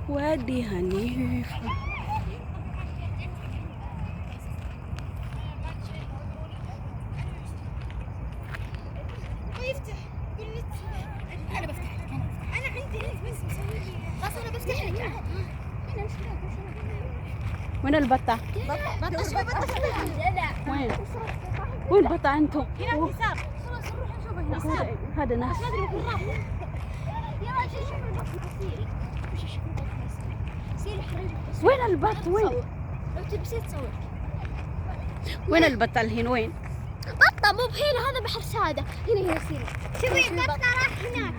وادي هنيفة. يفتح انا بفتح لك. انا عندي نت بس مسوي لي خلاص انا بفتح لك عادي. انا مش وين البطة؟ لا وين؟ وين البطة انتم؟ هناك يسار. خلاص نروح نشوفه هناك. هذا ناس. بس ندري وين راح. يلا شوف البط سيري. وش اشوف البط سيري حبيبي. وين البط؟ وين؟ لو تبي تصور. وين البطة الحين؟ وين؟ بطة مو بهنا، هذا بحر سادة. هنا سيري. شوفي بطة راح هناك.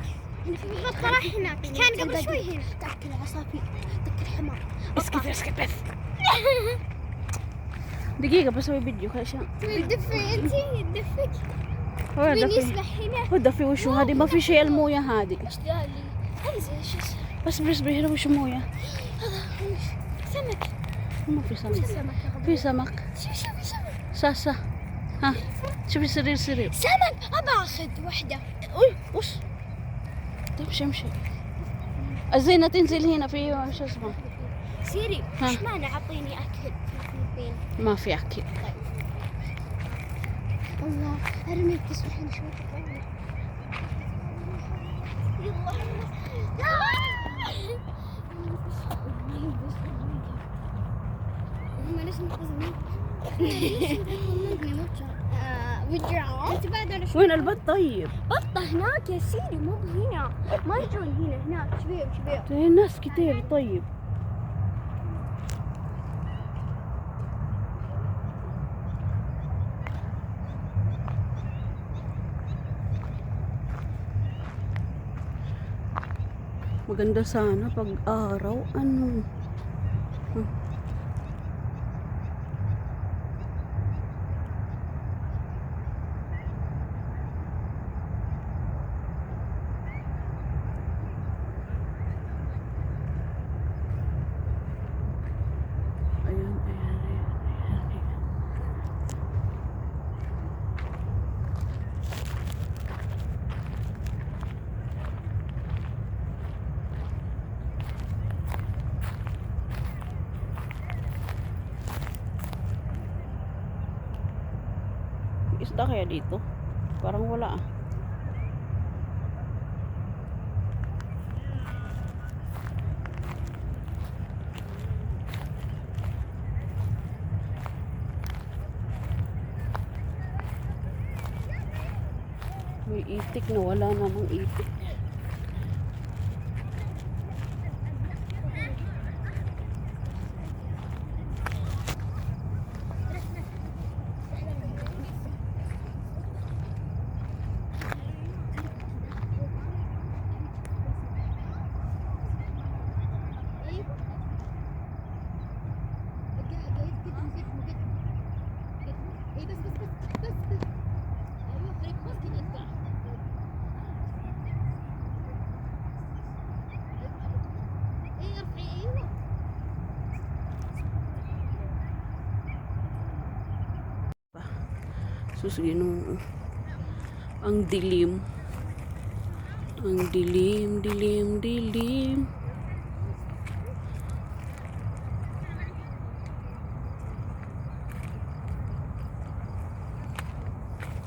بطة راح هناك. كان قبل شوي هنا. تاكل عصافير. تاكل حمار. اسكت بس. دقيقة بسوي فيديو عشان تدفي انتي تدفك. وين مين دفي؟ يسبح هنا؟ ودفي وشو هذه؟ ما في شيء الموية هذه. ايش ذا اللي هذا زي ايش اسمه؟ بس هنا وش موية؟ هذا سمك. ما في سمك. سمك. في سمك. شوفي سمك. ساسا. ها شوفي سرير. سمك. ابى اخذ وحده. اوي وش؟ امشي. الزينة تنزل هنا في شو اسمه؟ سيري ها. ايش معنى اعطيني اكل في الفلبين؟ ما في اكل. الله ارميك تسبحين شوي. يلا هم ليش مقزمين؟ وجعوا انت بعد انا وين البط طيب؟ بطة هناك يا سيدي مو هنا، ما يجون هنا، هناك شبيب. الناس كتير طيب. Maganda sana pag araw. Ano? Ayan. Isda kaya dito? Parang wala ah. May itik na wala namang itik. Sus, Ginoo. Ang dilim. Ang dilim.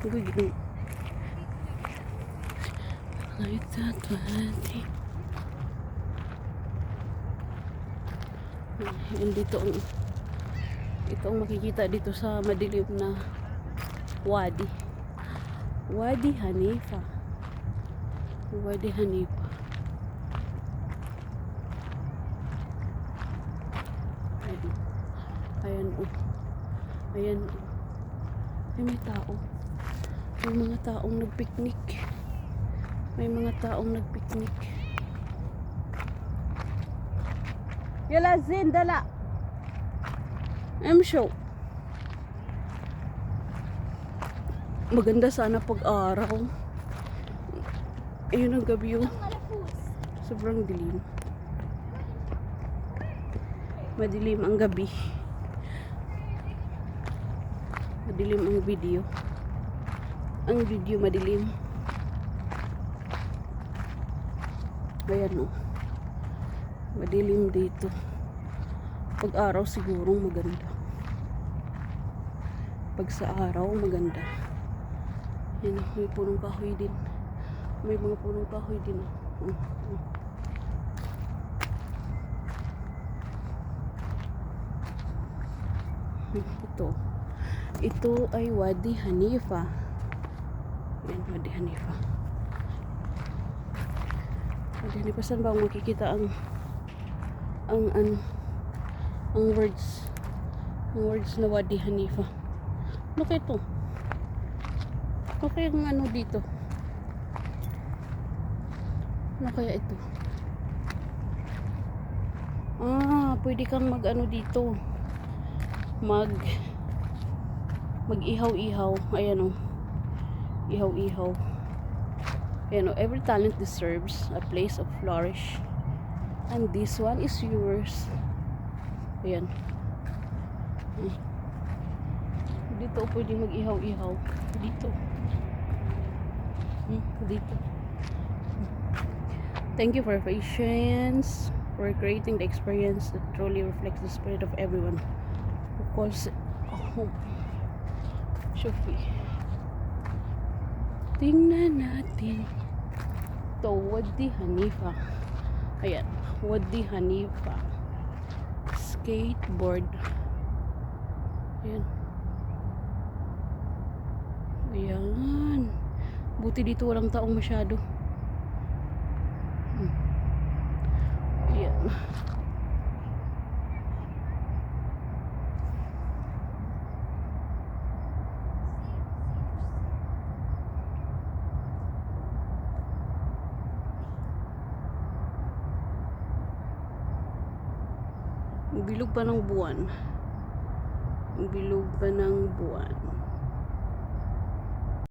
Uy, Ginoo. Like that, pati. Dito ang ito ang makikita dito sa madilim na Wadi Hanifa. Ayan oh. Ay, may tao. May mga taong nagpiknik. Yala Zin, dala. Show. Maganda sana pag araw. Ayun ang gabi yung sobrang dilim. Madilim ang gabi. Madilim ang video. Ang video madilim. Ayan o. Madilim dito. Pag araw sigurong maganda. Pag sa araw maganda. Yan, may punong kahoy din. May mga punong kahoy din. Ito ay Wadi Hanifa. Yan, Wadi Hanifa. Wadi Hanifa, saan ba makikita ang words na Wadi Hanifa? Ano kaya ito? Ano kaya ang ano dito? Ano kaya ito? Pwede kang mag ano dito. Mag-ihaw-ihaw. Ayan o. Ihaw-ihaw. Ayan o. Every talent deserves a place of flourish. And this one is yours. Ayan. Dito pwede mag-ihaw-ihaw. Dito. Dito. Thank you for your patience, for creating the experience that truly reflects the spirit of everyone who calls it home. Sophie. Tingnan natin. Ito, Wadi Hanifa. Ayan, Wadi Hanifa. Skateboard. Ayan. Ayan. Buti dito walang taong masyado. Ayan. Bilog pa ng buwan. Bilog pa ng buwan.